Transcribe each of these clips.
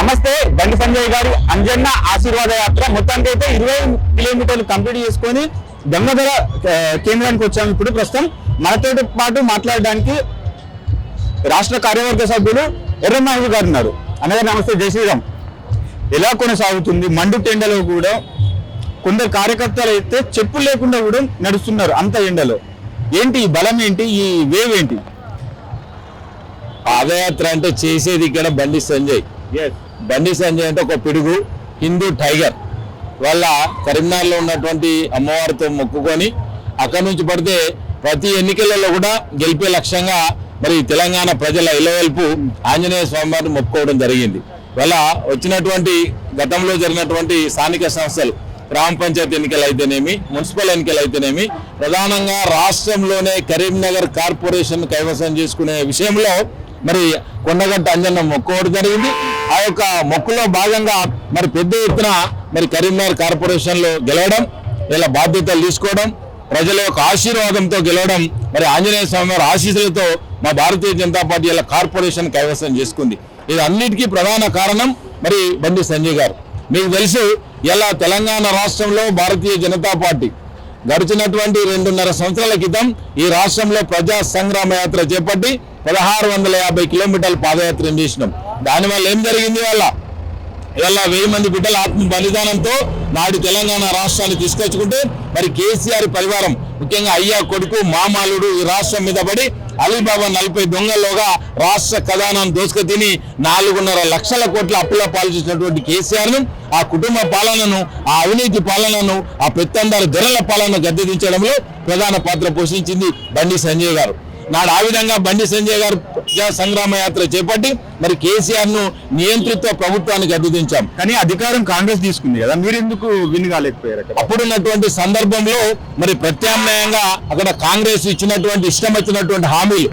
నమస్తే. బండి సంజయ్ గారి అంజన్న ఆశీర్వాద యాత్ర మొత్తానికి అయితే 20 కిలోమీటర్లు కంప్లీట్ చేసుకొని గంగాధర కేంద్రానికి వచ్చాము. ఇప్పుడు ప్రస్తుతం మనతో పాటు మాట్లాడడానికి రాష్ట్ర కార్యవర్గ సభ్యులు ఎర్రమహేష్ గారు ఉన్నారు. అన్నగారు నమస్తే. జై శ్రీరామ్. ఎలా కొనసాగుతుంది? మండు టెండలో కూడా కొందరు కార్యకర్తలు అయితే చెప్పులు లేకుండా కూడా నడుస్తున్నారు అంత ఎండలో. ఏంటి ఈ బలం, ఏంటి ఈ వేవ్ ఏంటి? పాదయాత్ర అంటే చేసేది ఇక్కడ బండి సంజయ్. బండి సంజయ్ అంటే ఒక పిడుగు హిందూ టైగర్. వాళ్ళ కరీంనగర్లో ఉన్నటువంటి అమ్మవారితో మొక్కుకొని అక్కడి నుంచి పడితే ప్రతి ఎన్నికలలో కూడా గెలిపే లక్ష్యంగా మరి తెలంగాణ ప్రజల ఇలవెల్పు ఆంజనేయ స్వామి వారిని మొక్కుకోవడం జరిగింది. వాళ్ళ వచ్చినటువంటి గతంలో జరిగినటువంటి స్థానిక సంస్థలు గ్రామ పంచాయతీ ఎన్నికలు అయితేనేమి, మున్సిపల్ ఎన్నికలు అయితేనేమి, ప్రధానంగా రాష్ట్రంలోనే కరీంనగర్ కార్పొరేషన్ కైవసం చేసుకునే విషయంలో మరి కొండగట్టు అంజన్న మొక్కుకోవడం జరిగింది. ఆ యొక్క మొక్కులో భాగంగా మరి పెద్ద ఎత్తున మరి కరీంనగర్ కార్పొరేషన్లో గెలవడం, ఇలా బాధ్యతలు తీసుకోవడం, ప్రజల యొక్క ఆశీర్వాదంతో గెలవడం, మరి ఆంజనేయ స్వామి వారి ఆశీస్సులతో మా భారతీయ జనతా పార్టీ ఇలా కార్పొరేషన్ కైవసం చేసుకుంది. ఇది అన్నిటికీ ప్రధాన కారణం మరి బండి సంజయ్ గారు. మీకు తెలుసు, ఇలా తెలంగాణ రాష్ట్రంలో భారతీయ జనతా పార్టీ గడిచినటువంటి 2.5 సంవత్సరాల క్రితం ఈ రాష్ట్రంలో ప్రజా సంగ్రామ యాత్ర చేపట్టి 1650 కిలోమీటర్ల పాదయాత్ర చేసినాం. దానివల్ల ఏం జరిగింది? ఇలా 1000 మంది బిడ్డల ఆత్మ బలిదానంతో నాడు తెలంగాణ రాష్ట్రాన్ని తీసుకొచ్చుకుంటే మరి కేసీఆర్ పరివారం, ముఖ్యంగా అయ్యా కొడుకు మామాలుడు ఈ రాష్ట్రం మీద పడి అలీబాబా 40 దొంగల్లోగా రాష్ట్ర ఖజానాను దోసుక తిని 4.5 లక్షల కోట్ల అప్పుల పాలు చేసినటువంటి కేసీఆర్ ను, ఆ కుటుంబ పాలనను, ఆ అవినీతి పాలనను, ఆ పెత్తందారు ధరల పాలనను గద్దెదించడంలో ప్రధాన పాత్ర పోషించింది బండి సంజయ్ గారు. నాడు ఆ విధంగా బండి సంజయ్ గారు ప్రజా సంగ్రామ యాత్ర చేపట్టి మరి కేసీఆర్ ను నియంత్రిత ప్రభుత్వానికి గద్దెదించాం. కానీ అధికారం కాంగ్రెస్ తీసుకుంది కదా, మీరు ఎందుకు విన్ కాలేకపోయారు? అప్పుడున్నటువంటి సందర్భంలో మరి ప్రత్యామ్నాయంగా అక్కడ కాంగ్రెస్ ఇచ్చినటువంటి ఇష్టం వచ్చినటువంటి హామీలు,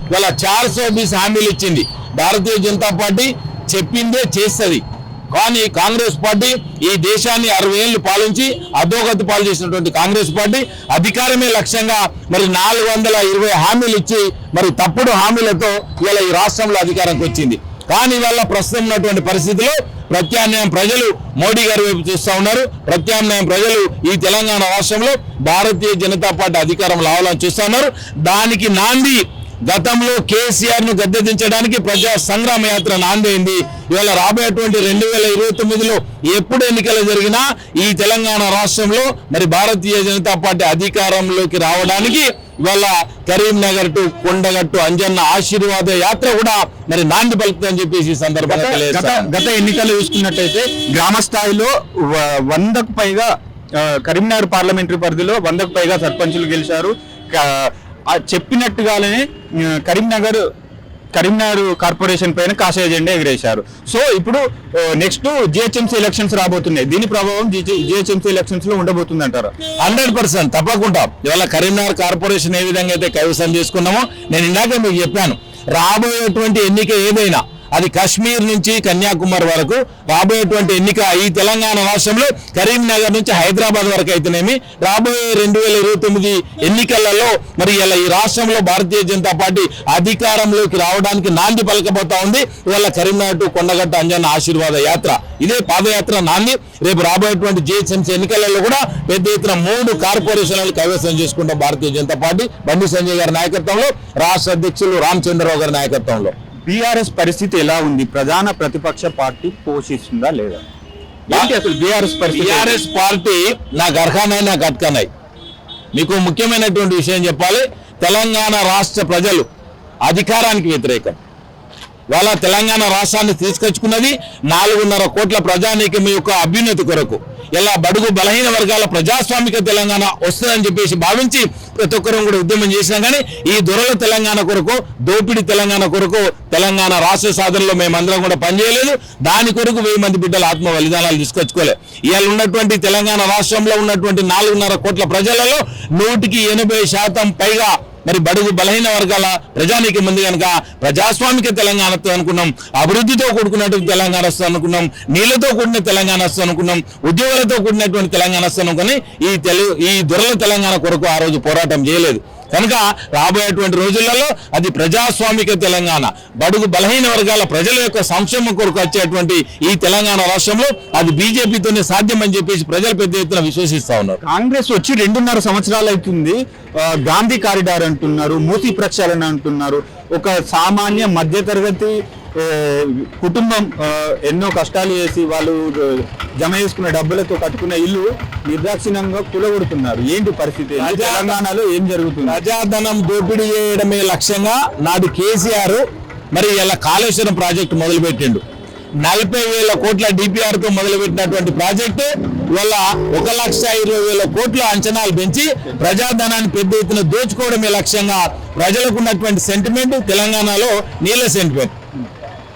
ఇవాళ 420 హామీలు ఇచ్చింది. భారతీయ జనతా పార్టీ చెప్పిందే చేస్తుంది. కానీ కాంగ్రెస్ పార్టీ ఈ దేశాన్ని 60 ఏళ్లు పాలించి అధోగతి పాలు చేసినటువంటి కాంగ్రెస్ పార్టీ అధికారమే లక్ష్యంగా మరి 420 హామీలు ఇచ్చి మరి తప్పుడు హామీలతో ఇలా ఈ రాష్ట్రంలో అధికారంకి వచ్చింది. కానీ వాళ్ళ ప్రస్తుతం ఉన్నటువంటి పరిస్థితిలో ప్రత్యామ్నాయం ప్రజలు మోడీ గారి వైపు చూస్తూ ఉన్నారు. ప్రత్యామ్నాయం ప్రజలు ఈ తెలంగాణ రాష్ట్రంలో భారతీయ జనతా పార్టీ అధికారం రావాలని చూస్తూ ఉన్నారు. దానికి నాంది గతంలో కేసీఆర్ ను గద్దెదించడానికి ప్రజా సంగ్రామ యాత్ర నాందైంది. ఇవాళ రాబోయేటువంటి 2029లో ఎప్పుడు ఎన్నికలు జరిగినా ఈ తెలంగాణ రాష్ట్రంలో మరి భారతీయ జనతా పార్టీ అధికారంలోకి రావడానికి ఇవాళ కరీంనగర్ టు కొండగట్టు అంజన్న ఆశీర్వాద యాత్ర కూడా మరి నాంది పలుకుతుందని చెప్పేసి ఈ సందర్భంగా గత ఎన్నికలు చూసుకున్నట్టయితే గ్రామ స్థాయిలో 100కు పైగా కరీంనగర్ పార్లమెంటరీ పరిధిలో 100కు పైగా సర్పంచులు గెలిచారు. చెప్పినట్టుగానే కరీంనగర్ కార్పొరేషన్ పైన కాషాయ జెండా ఎగిరేశారు. సో ఇప్పుడు నెక్స్ట్ జిహెచ్ఎంసీ ఎలక్షన్స్ రాబోతున్నాయి. దీని ప్రభావం జిహెచ్ఎంసీ ఎలక్షన్స్ లో ఉండబోతుంది అంటారా? 100% తప్పకుండా. ఇవాళ కరీంనగర్ కార్పొరేషన్ ఏ విధంగా అయితే కైవసం చేసుకున్నామో నేను ఇందాక మీకు చెప్పాను, రాబోయేటువంటి ఎన్నిక ఏదైనా అది కాశ్మీర్ నుంచి కన్యాకుమారి వరకు రాబోయేటువంటి ఎన్నిక ఈ తెలంగాణ రాష్ట్రంలో కరీంనగర్ నుంచి హైదరాబాద్ వరకు అయితేనేమి, రాబోయే 2029 ఎన్నికలలో మరి ఇలా ఈ రాష్ట్రంలో భారతీయ జనతా పార్టీ అధికారంలోకి రావడానికి నాంది పలకబోతా ఉంది. ఇవాళ కరీంనగర్ టు కొండగట్టు అంజన్న ఆశీర్వాద యాత్ర, ఇదే పాదయాత్ర నాంది. రేపు రాబోయేటువంటి జిహెచ్ఎంసీ ఎన్నికలలో కూడా పెద్ద ఎత్తున 3 కార్పొరేషన్లను కైవసం చేసుకుంటాం భారతీయ జనతా పార్టీ బండి సంజయ్ గారి నాయకత్వంలో, రాష్ట్ర అధ్యక్షులు రామచంద్రరావు గారి నాయకత్వంలో. బీఆర్ఎస్ పరిస్థితి ఎలా ఉంది? ప్రధాన ప్రతిపక్ష పార్టీ పోషిస్తుందా లేదా? ఏంటి అసలు బీఆర్ఎస్ పార్టీ నాకు అర్హనాయి, నాకు అట్కనాయి. మీకు ముఖ్యమైనటువంటి విషయం చెప్పాలి. తెలంగాణ రాష్ట్ర ప్రజలు అధికారానికి వ్యతిరేకం. వాళ్ళ తెలంగాణ రాష్ట్రాన్ని తీసుకొచ్చుకున్నది 4.5 కోట్ల ప్రజానీకం యొక్క అభ్యున్నతి కొరకు. ఇలా బడుగు బలహీన వర్గాల ప్రజాస్వామిక తెలంగాణ వస్తుందని చెప్పేసి భావించి ప్రతి ఒక్కరూ కూడా ఉద్యమం చేసినా కానీ ఈ దొరల తెలంగాణ కొరకు, దోపిడి తెలంగాణ కొరకు తెలంగాణ రాష్ట్ర సాధనలో మేమందరం కూడా పనిచేయలేదు. దాని కొరకు 1000 మంది బిడ్డల ఆత్మ బలిదానాలు తీసుకొచ్చుకోలేదు. ఇవాళ ఉన్నటువంటి తెలంగాణ రాష్ట్రంలో ఉన్నటువంటి 4.5 కోట్ల ప్రజలలో 180% పైగా మరి బడుగు బలహీన వర్గాల ప్రజానీకం మంది కనుక ప్రజాస్వామిక తెలంగాణ అనుకున్నాం, అభివృద్ధితో కూడుకున్నటువంటి తెలంగాణ వస్తుంది అనుకున్నాం, నీళ్లతో కూడిన తెలంగాణ వస్తుంది అనుకున్నాం, ఉద్యోగాలతో కూడినటువంటి తెలంగాణ వస్తుంది అనుకుని ఈ దొరల తెలంగాణ కొరకు ఆ రోజు పోరాటం చేయలేదు. కనుక రాబోయేటువంటి రోజులలో అది ప్రజాస్వామిక తెలంగాణ, బడుగు బలహీన వర్గాల ప్రజల యొక్క సంక్షేమం కొరకు వచ్చేటువంటి ఈ తెలంగాణ రాష్ట్రంలో అది బీజేపీతోనే సాధ్యమని చెప్పేసి ప్రజలు పెద్ద ఎత్తున విశ్వసిస్తా ఉన్నారు. కాంగ్రెస్ వచ్చి 2.5 సంవత్సరాలు అవుతుంది. గాంధీ కారిడార్ అంటున్నారు, మూసీ ప్రక్షాళన అంటున్నారు. ఒక సామాన్య మధ్యతరగతి కుటుంబం ఎన్నో కష్టాలు చేసి వాళ్ళు జమ చేసుకున్న డబ్బులతో కట్టుకున్న ఇల్లు నిర్దాక్షిణ్యంగా కూలగొడుతున్నారు. ఏంటి పరిస్థితి? తెలంగాణలో ఏం జరుగుతుంది? ప్రజాధనం దోపిడీ చేయడమే లక్ష్యంగా నాడు కేసీఆర్ మరి ఇలా కాళేశ్వరం ప్రాజెక్టు మొదలుపెట్టిండు. 40,000 కోట్ల DPR తో మొదలుపెట్టినటువంటి ప్రాజెక్టు వల్ల 1,20,000 కోట్ల అంచనాలు పెంచి ప్రజాధనాన్ని పెద్ద ఎత్తున దోచుకోవడమే లక్ష్యంగా ప్రజలకు ఉన్నటువంటి సెంటిమెంట్ తెలంగాణలో నీళ్ళ సెంటిమెంట్.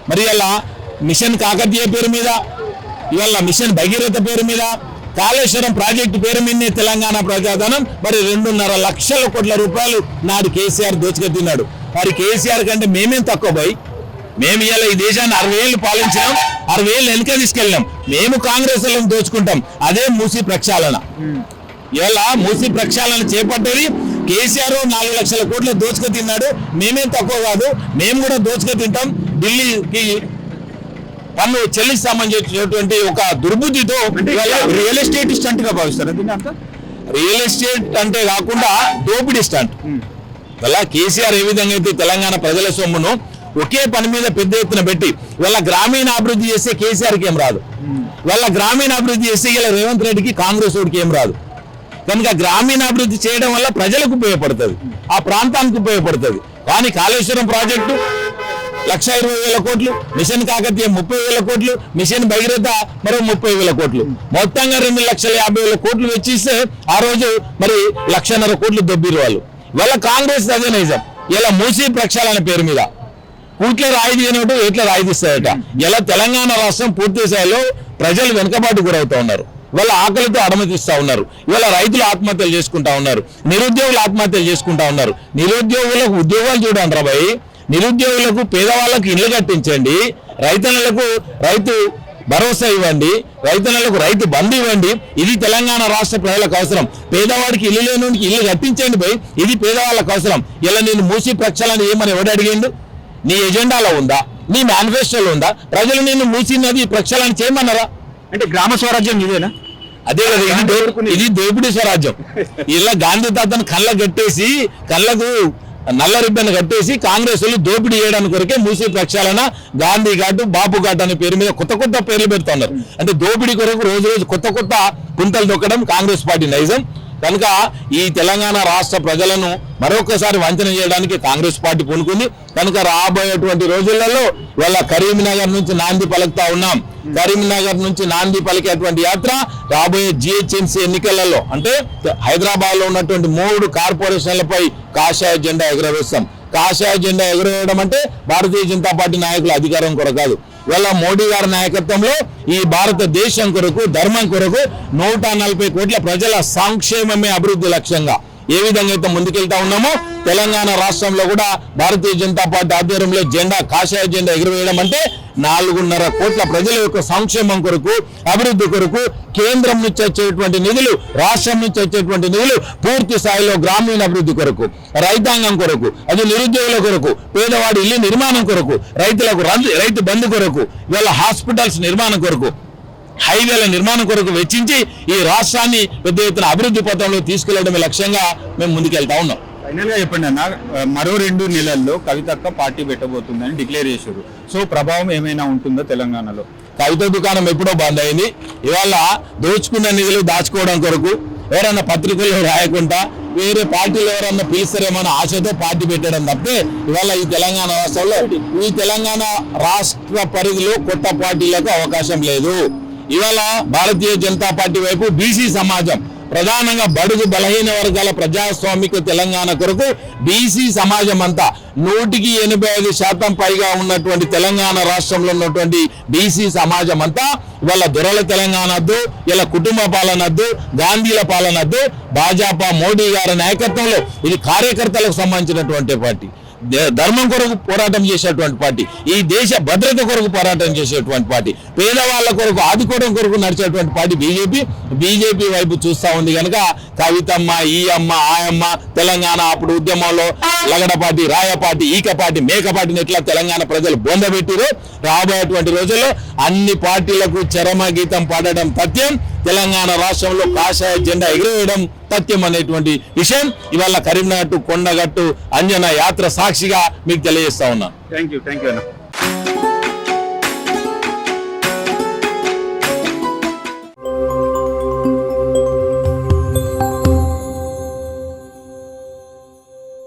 మరి ఇలా మిషన్ కాకతీయ పేరు మీద, ఇవాళ మిషన్ భగీరథ పేరు మీద, కాళేశ్వరం ప్రాజెక్టు పేరు మీదనే తెలంగాణ ప్రజాధనం మరి 2.5 లక్షల కోట్ల రూపాయలు నాడు కేసీఆర్ దోచుకెత్తినాడు. మరి కేసీఆర్ కంటే మేమేం తక్కువ పోయి, మేము ఇవాళ ఈ దేశాన్ని 60 ఏళ్ళు పాలించినాం, 60 ఏళ్ళు వెనుక తీసుకెళ్ళినాం. మేము కాంగ్రెస్ వాళ్ళని దోచుకుంటాం. అదే మూసీ ప్రక్షాళన. ఇవాళ మూసీ ప్రక్షాళన చేపట్టేది కేసీఆర్ 4 లక్షల కోట్లు దోచుకు తిన్నాడు. మేమేం తక్కువ కాదు, మేము కూడా దోచుకు తింటాం. ఢిల్లీకి పన్ను చెల్లిస్తామని చెప్పినటువంటి ఒక దుర్బుద్ధితో రియల్ ఎస్టేట్ స్టంట్ గా భావిస్తారు. రియల్ ఎస్టేట్ అంటే కాకుండా దోపిడీ స్టంట్. అలా కేసీఆర్ ఏ విధంగా అయితే తెలంగాణ ప్రజల సొమ్మును ఒకే పని మీద పెద్ద ఎత్తున పెట్టి వాళ్ళ గ్రామీణ అభివృద్ధి చేస్తే కేసీఆర్కి ఏం రాదు, వాళ్ళ గ్రామీణ అభివృద్ధి చేస్తే ఇలా రేవంత్ రెడ్డికి కాంగ్రెస్ ఓడికి ఏం రాదు. కనుక గ్రామీణ అభివృద్ధి చేయడం వల్ల ప్రజలకు ఉపయోగపడుతుంది, ఆ ప్రాంతానికి ఉపయోగపడుతుంది. కానీ కాళేశ్వరం ప్రాజెక్టు 1,20,000 కోట్లు, మిషన్ కాకతీయ 30,000 కోట్లు, మిషన్ భగీరథ మరో 30,000 కోట్లు, మొత్తంగా 2,50,000 కోట్లు వెచ్చిస్తే ఆ రోజు మరి 1,50,000 కోట్లు దొబ్బిరు వాళ్ళు. వాళ్ళ కాంగ్రెస్ అదే నిజం. ఇలా మూసీ ప్రక్షాళన పేరు మీద కూట్ల రాయి తీయనట్టు ఎట్లా రాయి తీస్తాయట. ఇలా తెలంగాణ రాష్ట్రం పూర్తి స్థాయిలో ప్రజలు వెనుకబాటు గురవుతా ఉన్నారు, వాళ్ళ ఆకలితో అడమతిస్తా ఉన్నారు. ఇవాళ రైతులు ఆత్మహత్యలు చేసుకుంటా ఉన్నారు, నిరుద్యోగులు ఆత్మహత్యలు చేసుకుంటా ఉన్నారు. నిరుద్యోగులకు ఉద్యోగాలు చూడండి రా భయ్, నిరుద్యోగులకు పేదవాళ్ళకు ఇల్లు కట్టించండి, రైతన్నలకు రైతు భరోసా ఇవ్వండి, రైతన్నలకు రైతు బంధు ఇవ్వండి. ఇది తెలంగాణ రాష్ట్ర ప్రజలకు అవసరం. పేదవాడికి ఇల్లు లేని ఇల్లు కట్టించండి భయ్, ఇది పేదవాళ్ళకు అవసరం. ఇలా నేను మూసీ ప్రక్షాళన ఏమని ఎవడు అడిగిండు? నీ ఎజెండాలో ఉందా, నీ మేనిఫెస్టోలో ఉందా? ప్రజలు నేను మూసీ నది ప్రక్షాళన చేయమన్నారా? అంటే గ్రామ స్వరాజ్యం ఇదేనా? అదే కదా, ఇది దోపిడీ స్వరాజ్యం. ఇలా గాంధీ తాతను కళ్ళకు నల్ల రిబ్బన్ కట్టేసి కాంగ్రెస్ వాళ్ళు దోపిడీ చేయడానికి కొరకే మూసీ ప్రక్షాళన, గాంధీ ఘాటు, బాపు ఘాట్ అనే పేరు మీద కొత్త పేర్లు పెడుతున్నారు. అంటే దోపిడీ కొరకు రోజు కొత్త పుంతలు దొక్కడం కాంగ్రెస్ పార్టీ నైజం. కనుక ఈ తెలంగాణ రాష్ట్ర ప్రజలను మరొకసారి వంచన చేయడానికి కాంగ్రెస్ పార్టీ పూనుకుంది. కనుక రాబోయేటువంటి రోజులలో వాళ్ళ కరీంనగర్ నుంచి నాంది పలుకుతా ఉన్నాం. కరీంనగర్ నుంచి నాంది పలికేటువంటి యాత్ర రాబోయే GHMC ఎన్నికలలో, అంటే హైదరాబాద్ లో ఉన్నటువంటి 3 కార్పొరేషన్లపై కాషాయ జెండా ఎగురవేస్తాం. కాషాయ జెండా ఎగురవేయడం అంటే భారతీయ జనతా పార్టీ నాయకుల అధికారం కొరకు కాదు, వాళ్ళ మోడీ గారి నాయకత్వంలో ఈ భారతదేశం కొరకు, ధర్మం కొరకు 140 కోట్ల ప్రజల సంక్షేమమే అభివృద్ధి లక్ష్యంగా ఏ విధంగా అయితే ముందుకెళ్తా ఉన్నామో తెలంగాణ రాష్ట్రంలో కూడా భారతీయ జనతా పార్టీ ఆధ్వర్యంలో కాషాయ జెండా ఎగురవేయడం అంటే 4.5 కోట్ల ప్రజల యొక్క సంక్షేమం కొరకు, అభివృద్ధి కొరకు కేంద్రం నుంచి వచ్చేటువంటి నిధులు, రాష్ట్రం నుంచి వచ్చేటువంటి నిధులు పూర్తి స్థాయిలో గ్రామీణ అభివృద్ధి కొరకు, రైతాంగం కొరకు, అది నిరుద్యోగుల కొరకు, పేదవాడి ఇల్లు నిర్మాణం కొరకు, రైతులకు రైతు బంధు కొరకు, ఇవాళ హాస్పిటల్స్ నిర్మాణం కొరకు, హైవేల నిర్మాణం కొరకు వెచ్చించి ఈ రాష్ట్రాన్ని పెద్ద ఎత్తున అభివృద్ధి పథంలో తీసుకెళ్లడమే లక్ష్యంగా మేము ముందుకెళ్తా ఉన్నాం. ఫైనల్ గా చెప్పండి అన్న, మరో 2 నెలల్లో కవితక్క పార్టీ పెట్టబోతుందని డిక్లేర్ చేశారు. సో ప్రభావం ఏమైనా ఉంటుందో తెలంగాణలో? కవిత దుకాణం ఎప్పుడో బంద్ అయింది. ఇవాళ దోచుకున్న నిధులు దాచుకోవడం కొరకు ఎవరన్నా పత్రికల్లో రాయకుండా వేరే పార్టీలు ఎవరన్నా పిలుస్తారేమన్న ఆశతో పార్టీ పెట్టడం తప్పితే ఇవాళ ఈ తెలంగాణ రాష్ట్రంలో, ఈ తెలంగాణ రాష్ట్ర పరిధిలో కొత్త పార్టీలకు అవకాశం లేదు. ఇవాళ భారతీయ జనతా పార్టీ వైపు బీసీ సమాజం, ప్రధానంగా బడుగు బలహీన వర్గాల ప్రజాస్వామిక తెలంగాణ కొరకు బీసీ సమాజం అంతా 185% పైగా ఉన్నటువంటి తెలంగాణ రాష్ట్రంలో ఉన్నటువంటి బీసీ సమాజం అంతా ఇవాళ దొరల తెలంగాణ వద్దు, ఇలా కుటుంబ పాలన వద్దు, గాంధీల పాలన వద్దు, భాజపా మోడీ గారి నాయకత్వంలో ఇది కార్యకర్తలకు సంబంధించినటువంటి పార్టీ, ధర్మం కొరకు పోరాటం చేసేటువంటి పార్టీ, ఈ దేశ భద్రత కొరకు పోరాటం చేసేటువంటి పార్టీ, పేదవాళ్ళ కొరకు ఆదుకోవడం కొరకు నడిచేటువంటి పార్టీ బీజేపీ వైపు చూస్తా ఉంది. కనుక కవితమ్మ, ఈ అమ్మ, ఆ అమ్మ, తెలంగాణ అప్పుడు ఉద్యమంలో లగడపాటి, రాయపాటి, ఈకపాటి, మేకపాటిని ఎట్లా తెలంగాణ ప్రజలు బొందబెట్టిరో రాబోయేటువంటి రోజుల్లో అన్ని పార్టీలకు చరమ గీతం పాడడం తథ్యం, తెలంగాణ రాష్ట్రంలో కాషాయ జెండా ఎగిరేయడం తథ్యం అనేటువంటి విషయం ఇవాళ కరీంనగర్ టు కొండగట్టు అంజన యాత్ర సాక్షిగా మీకు తెలియజేస్తా ఉన్నాను. థ్యాంక్ యూ అన్న.